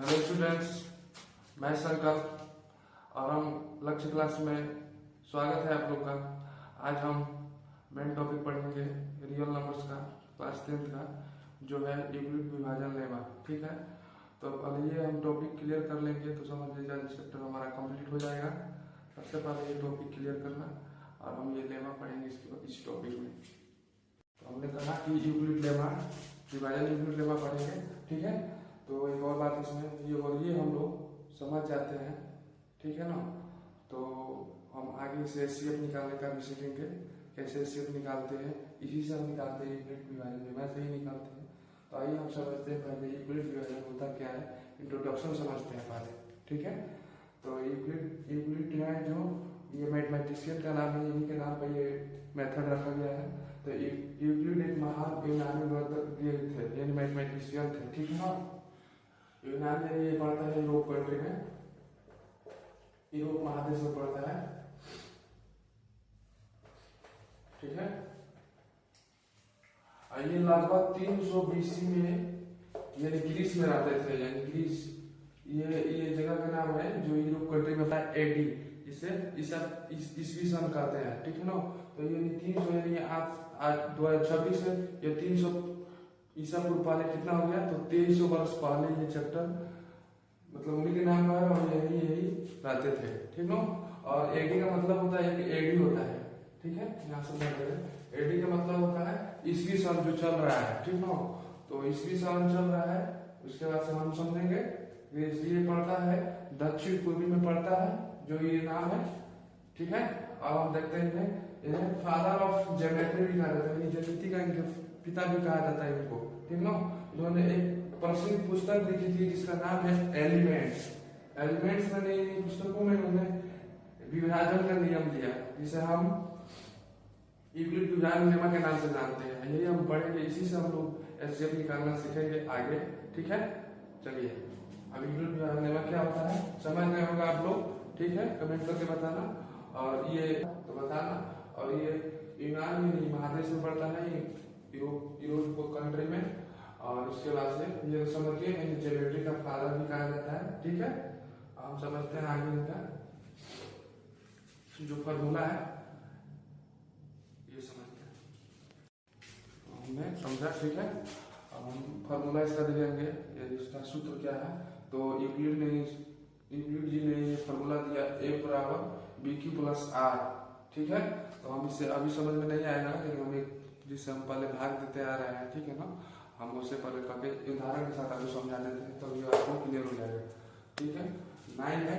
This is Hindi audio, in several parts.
हेलो स्टूडेंट्स, मैं शंकर और हम लक्ष्य क्लास में स्वागत है आप लोग का। आज हम मेन टॉपिक पढ़ेंगे रियल नंबर्स का, क्लास 10th का, जो है यूक्लिड विभाजन लेमा। ठीक है, तो अब ये हम टॉपिक क्लियर कर लेंगे तो समझ लीजिए चैप्टर हमारा कंप्लीट हो जाएगा। सबसे पहले ये टॉपिक क्लियर करना और हम ये लेमा पढ़ेंगे इस टॉपिक में। तो हमने कहा कि यूक्लिड लेमा, विभाजन यूक्लिड लेमा पढ़ेंगे। ठीक है, तो एक और बात इसमें ये हम लोग समझ जाते हैं। ठीक है ना, तो हम आगे से एचसीएफ निकालने का भी सीखेंगे, कैसे एचसीएफ निकालते हैं। इसी से हम निकालते हैं यूक्लिड विभाजन, लेमा से ही निकालते हैं। तो आइए हम समझते हैं पहले यूक्लिड विभाजन होता क्या है, इंट्रोडक्शन समझते हैं पहले। ठीक है, तो यूक्लिड है जो ये मैथमेटिशियन का नाम है, इन्हीं के नाम पर ये मेथड रखा गया है। तो यूक्लिड एक महान यूनानी थे, यानी मैथमेटिशियन थे। ठीक है ना, यूनान में ये पड़ता है यूरोप कंट्री में, यूरोप महादेश में पड़ता है। ठीक है, ये लगभग 300 BC में यानी ग्रीस में रहते थे। यानी ग्रीस ये जगह का नाम है जो यूरोप कंट्री में है। एडी इसे ईस्वी सन कहते हैं। ठीक है ना, तो ये 300 यानी आज 2026 में ये 300 ईसा पूर्व पहले कितना हो गया, तो 2300 वर्ष पहले ये चैप्टर मतलब उन्हीं के नाम पर और यही रहते थे। ठीक है, और एडी का मतलब होता है कि एडी होता है। ठीक है, यहाँ से एडी का मतलब होता है ईस्वी सन जो चल रहा है। ठीक है, तो ईस्वी सन चल रहा है, उसके बाद से हम समझेंगे ये पड़ता है दक्षिण पूर्वी में पड़ता है जो ये नाम है। ठीक है, अब हम देखते हैं इन्हें फादर ऑफ ज्योमेट्री भी कहा जाता है, ज्योमेट्री का इनके पिता भी कहा जाता है इनको। ठीक है, इन्होंने एक प्रसिद्ध पुस्तक लिखी थी जिसका नाम है एलिमेंट्स। एलिमेंट्स में इन पुस्तकों में उन्होंने विभाजन का नियम दिया, जिसे हम यूक्लिड विभाजन लेमा के नाम से जानते हैं। यही हम पढ़ेंगे, इसी से हम लोग एचसीएफ निकालना सीखेंगे आगे। ठीक है, चलिए अब यूक्लिड विभाजन लेमा क्या होता है समझ गए होगा आप लोग। ठीक है, कमेंट करके बताना और ये तो बताना। और ये यूनान में महादेश में पड़ता है, यूरोप कंट्री में। और उसके बाद से ये समझिए ज्योमेट्री का फादर भी कहा जाता है। ठीक है, हम समझते हैं आगे इनका जो फॉर्मूला है ये समझते हैं। हमने समझा। ठीक है, अब हम फॉर्मूला इसका देखेंगे, इसका सूत्र क्या है। तो यूक्लिड जी ने ये फॉर्मूला दिया a बराबर BQ + R। ठीक है, तो हम इसे अभी समझ में नहीं आएगा, लेकिन हम एक जिससे हम पहले भाग देते आ रहे हैं। ठीक है ना, हम उससे पहले करके उदाहरण के साथ आपको समझा देते हैं, तो ये आपको क्लियर हो जाएगा। ठीक है, 9 है,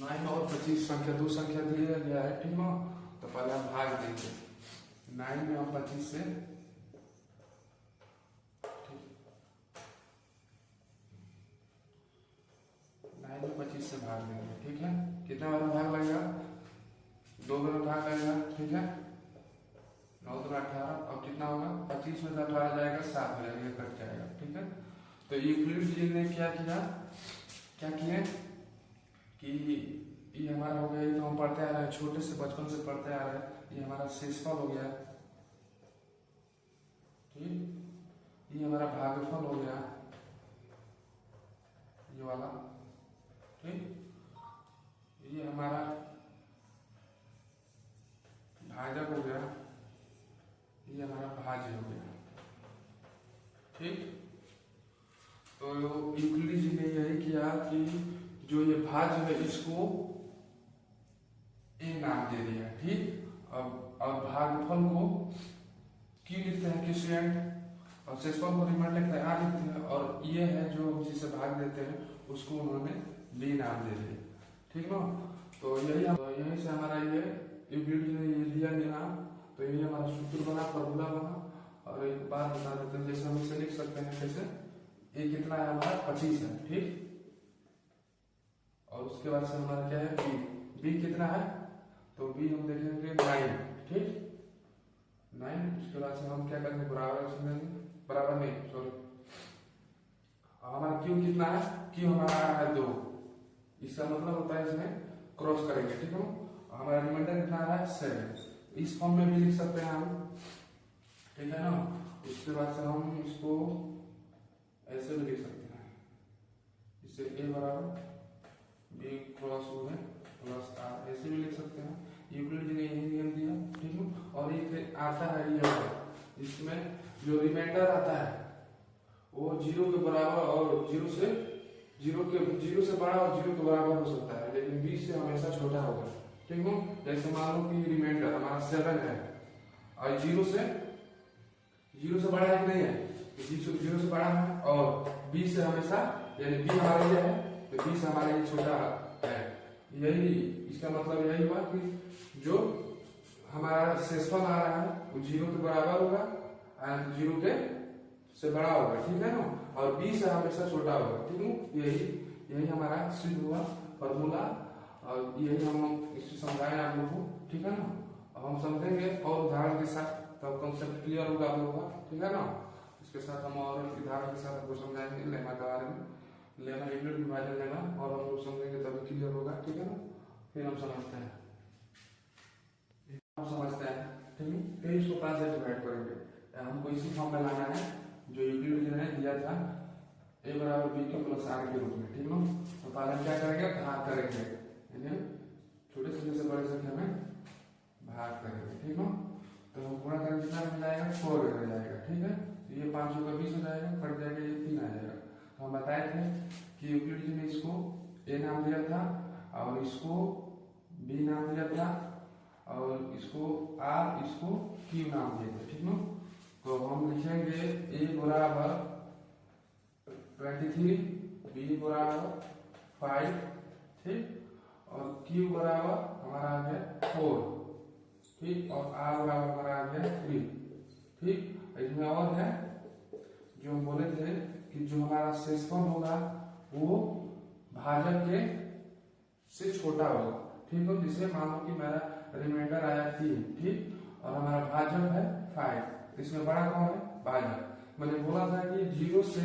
9 और 25 संख्या, दो संख्या दिया गया है। ठीक है, तो पहले हम भाग देंगे 9 में हम 25 से 9 में 25 से भाग देंगे। ठीक है, कितना बार भाग लगेगा, 2 बार भाग लगेगा। ठीक है, 9 2 18, अब कितना होगा 25 में से 18 जाएगा 7 हो जाएगा, कट जाएगा। ठीक है, तो यूक्लिड जी ने क्या किया कि ये हमारा हो गया, ये तो हम पढ़ते आ रहे हैं, छोटे से बचपन से पढ़ते आ रहे हैं। ये हमारा शेषफल हो गया। ठीक, ये हमारा भागफल हो गया, ये वाला। ठीक, ये हमारा भाजक हो गया, ये हमारा भाज्य हो गया। ठीक, तो यूक्लिड जी ने यही किया कि जो ये भाज्य है इसको ए नाम दे दिया। ठीक, अब भागफल को क्यू लिखते हैं, क्यूशिएंट, और शेषफल को रिमाइंडर लिखते हैं, आर लिखते हैं, और ये है जो जिसे भाग देते हैं उसको उन्होंने बी नाम दे दिया। ठीक ना, तो यही से हमारा ये यूक्लिड जी ने ये लिया नाम। तो ये हमारा सूत्र बना, फॉर्मूला बना। और एक बात बता देते हैं, जैसे हम इसे लिख सकते हैं कैसे, ये कितना है हमारा 25 है। ठीक, और उसके बाद से हमारा क्या है बी कितना है, तो बी हम देखेंगे 9। ठीक, 9, उसके बाद से हम क्या करेंगे बराबर नहीं, सॉरी, हमारा क्यू कितना है, क्यू हमारा है 2। इसका मतलब होता है इसमें क्रॉस करेंगे। ठीक है, हमारा रिमाइंडर कितना आ रहा है 7। इस फॉर्म में भी लिख सकते हैं हम। ठीक है ना, उसके बाद से हम इसको ऐसे भी लिख सकते हैं। जिससे ए बराबर बी क्रॉस ओ है प्लस आर, ऐसे भी लिख सकते हैं। यूक्लिड ने यही नियम दिया, ठीक है। और ये फिर आता है ये इसमें जो रिमाइंडर आता है वो 0 के बराबर और 0 से बड़ा और 0 के बराबर हो सकता है, लेकिन 20 से हमेशा छोटा होगा, ठीक है। जैसे मान लो कि रिमाइंडर हमारा 7 है और 0 से बड़ा है कि नहीं है, 0 से बड़ा है और 20 से हमेशा, यानी बी हमारे लिए है तो 20 हमारे लिए छोटा है। यही इसका मतलब यही हुआ कि जो हमारा शेषफल आ रहा है वो 0 के बराबर होगा और 0 के से बड़ा होगा, ठीक है ना, और 20 से हमेशा छोटा होगा, ठीक है। यही हमारा सिद्ध हुआ फॉर्मूला, और यही हम इससे समझाएं आप लोगों को, ठीक है ना। अब हम समझेंगे और उदाहरण के साथ, तब कॉन्सेप्ट क्लियर होगा आप लोगों का, ठीक है ना। इसके साथ हम और उदाहरण के साथ आपको समझाएंगे लेमा के बारे में, लेमा यूनिट विभाजन लेना, और हम लोग समझेंगे तभी क्लियर होगा, ठीक है ना। फिर हम समझते हैं, ठीक है। फिर इसको 5 से डिवाइड करेंगे, हमको इसी फॉर्म में लाना है जो यूक्लिड ने दिया था a बराबर b के प्लस r के रूप में, ठीक है। तो पहले क्या करेंगे, भाग करेंगे, यानी छोटे से बड़े संख्या में भाग करेंगे, ठीक है। तो हम गुणा करेंगे, कितना मिल जाएगा 4 हो जाएगा, ठीक है। तो ये 500 का 20 हो जाएगा, कट जाएगा, ये 3 आ जाएगा। तो हम बताए थे कि यूक्लिड ने इसको a नाम दिया था और इसको b नाम दिया था और इसको r, इसको q नाम दिया था, ठीक है। तो हम लिखेंगे a बराबर 23, b बराबर 5, ठीक, और q बराबर हमारा आ गया 4, ठीक, और r बराबर हमारा आ गया 3, ठीक। इसमें और है जो हम बोले थे कि जो हमारा शेषफल होगा वो भाजक के से छोटा होगा, ठीक है। जिसे मान लो कि मेरा रिमाइंडर आया 3, ठीक, और हमारा भाजक है 5, इसमें बड़ा कौन है, भाजक। मैंने बोला था कि 0 से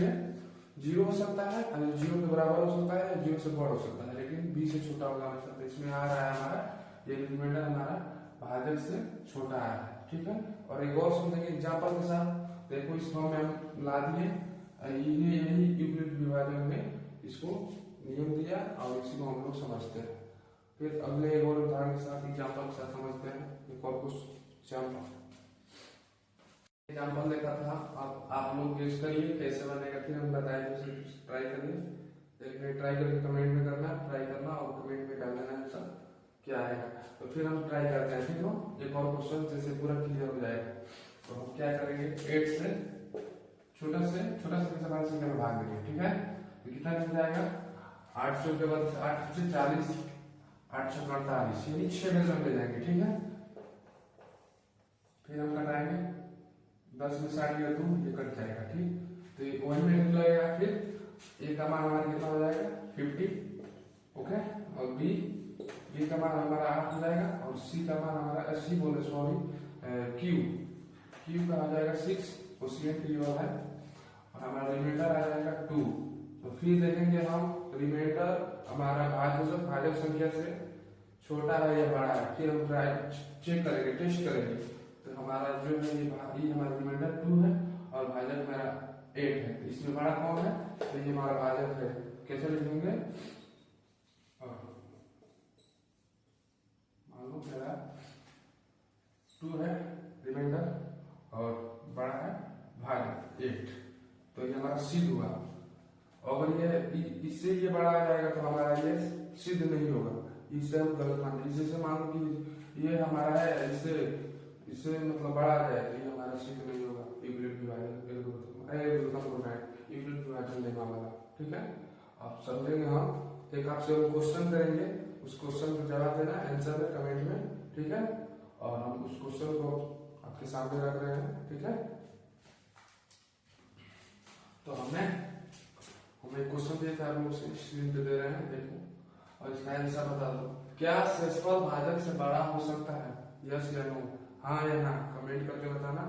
0 हो सकता है, 0 के बराबर हो सकता है, 0 से बड़ा हो सकता है, लेकिन b से छोटा होगा हमेशा। तो इसमें आ रहा है हमारा ये रिमाइंडर हमारा भाजक से छोटा आ रहा है, ठीक है। और एक और समझेंगे एग्जांपल के साथ, देखो इस फॉर्म में हम ला दिए, यही यूक्लिड विभाजन में इसको नियम दिया और इसी को हम लोग समझते हैं। फिर अगले एक और उदाहरण के साथ, एग्जांपल के साथ समझते हैं। एक और कुछ एग्जांपल देखा था, अब आप लोग गेस करिए कैसे बनेगा, फिर हम बताए तो ट्राई करिए, देखिए ट्राई करके कमेंट में करना, ट्राई करना और कमेंट में डाल देना आंसर क्या आएगा। तो फिर हम ट्राई करते हैं, ठीक हो। एक और क्वेश्चन जैसे पूरा क्लियर हो जाएगा। तो हम क्या करेंगे, 8 से छोटा से बड़ा संख्या में भाग देंगे, ठीक है। तो कितना मिल जाएगा, 800 के बाद 8 से 40, 848, यानी 6 में ले जाएंगे, ठीक है। फिर हम कटाएंगे, 10 में 60 या 2, ये कट जाएगा, ठीक। तो वही में लगेगा, फिर ए का मान हमारा कितना हो जाएगा 50, ओके। और बी का मान हमारा 8 हो जाएगा, और सी का मान हमारा सी बोले सॉरी क्यू का आ जाएगा 6, क्वेश्चन क्लियर है, और हमारा रिमाइंडर आ जाएगा 2। तो फिर देखेंगे हम रिमाइंडर हमारा भाजक संख्या से छोटा है या बड़ा है, फिर हम ट्राई चेक करेंगे, टेस्ट करेंगे। तो हमारा जो है ये हमारा रिमाइंडर 2 है और भाजक मेरा 8 है, इसमें बड़ा कौन है, तो ये हमारा भाजक है। कैसे लिखेंगे, मान लो मेरा 2 है रिमाइंडर और बड़ा है भाजक 8, तो ये हमारा सिद्ध हुआ। अगर ये इससे ये बड़ा आ जाएगा तो हमारा ये सिद्ध नहीं होगा, इससे हम गलत मान लीजिए। जैसे मान लो कि ये हमारा है, इससे मतलब बड़ा आ जाए तो ये हमारा सिद्ध नहीं होगा। यूक्लिड विभाजन लेना वाला, ठीक है। आप समझेंगे, हम एक आपसे क्वेश्चन करेंगे, उस क्वेश्चन का जवाब देना आंसर में कमेंट में, ठीक है। और हम उस क्वेश्चन को आपके सामने रख रहे हैं, ठीक है। तो हमें क्वेश्चन दिया था, आप लोग स्क्रीन पे दे रहे हैं, देखो, और इसका आंसर बता दो। क्या शेषफल भाजक से बड़ा हो सकता है, यस या नो, हाँ या ना, कमेंट करके बताना।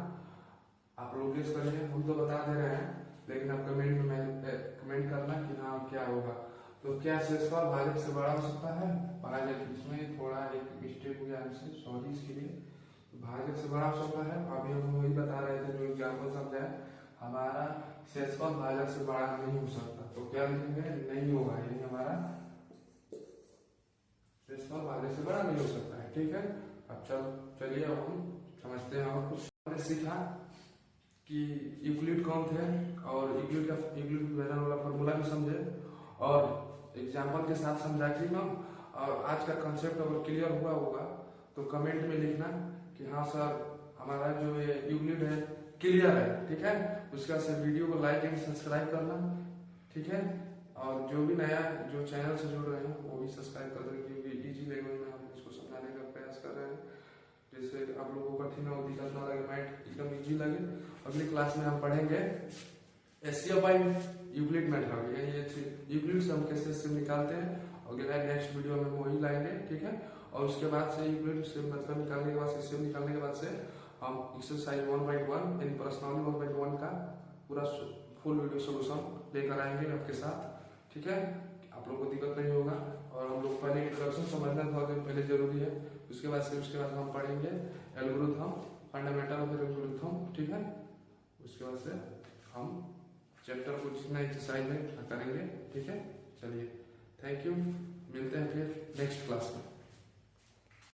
आप लोग गेस करिए, हम तो बता दे रहे हैं, लेकिन आप कमेंट में कमेंट करना कि हाँ क्या होगा। तो क्या शेषफल भाजक से बड़ा हो सकता है, भाजक, इसमें थोड़ा एक मिस्टेक हो गया हमसे, सॉरी इसके लिए। भाजक से बड़ा हो सकता है, अभी हम वही बता रहे थे जो एग्जाम्पल समझाए। हमारा सेक्सुअल भाजक से बड़ा नहीं हो सकता। तो क्या लिखेंगे, नहीं होगा, यानी हमारा सेक्सुअल भाजक से बड़ा नहीं हो सकता है। ठीक है, अब चलिए अब हम समझते हैं और कुछ। हमने सीखा कि यूक्लिड कौन थे और यूक्लिड विभाजन वाला फॉर्मूला भी समझे और एग्जाम्पल के साथ समझा कि हम। और आज का कंसेप्ट अगर क्लियर हुआ होगा तो कमेंट में लिखना कि हाँ सर हमारा जो ये यूक्लिड है क्लियर है। ठीक है, उसके बाद से वीडियो को लाइक एंड सब्सक्राइब करना। ठीक है, और जो भी नया जो चैनल से जुड़ रहे हैं वो भी सब्सक्राइब कर दें, क्योंकि इजी लैंग्वेज में हम इसको समझाने का प्रयास कर रहे हैं, जैसे आप लोगों को कठिन और दिक्कत ना लगे, मैथ एकदम इजी लगे। अगली क्लास में हम पढ़ेंगे एससीएफ बाय यूक्लिड मेथड, यानी यूक्लिड से हम कैसे से निकालते हैं। अगले नेक्स्ट वीडियो में वही लाएंगे। ठीक है, और उसके बाद से यूक्लिड से मतलब निकालने के बाद एससीएफ निकालने के बाद से हम एक्सरसाइज 1.1 यानी प्रश्नावली 1.1 का पूरा फुल वीडियो सोल्यूशन लेकर आएंगे आपके साथ। ठीक है, आप लोग को दिक्कत नहीं होगा। और हम लोग पहले इंट्रोडक्शन समझना थोड़ा दिन पहले जरूरी है। उसके बाद हम पढ़ेंगे एल्गोरिथम, फंडामेंटल ऑफ एल्गोरिथम। ठीक है, उसके बाद से हम चैप्टर को जितना एक्सरसाइज है करेंगे। ठीक है, चलिए थैंक यू, मिलते हैं फिर नेक्स्ट क्लास में।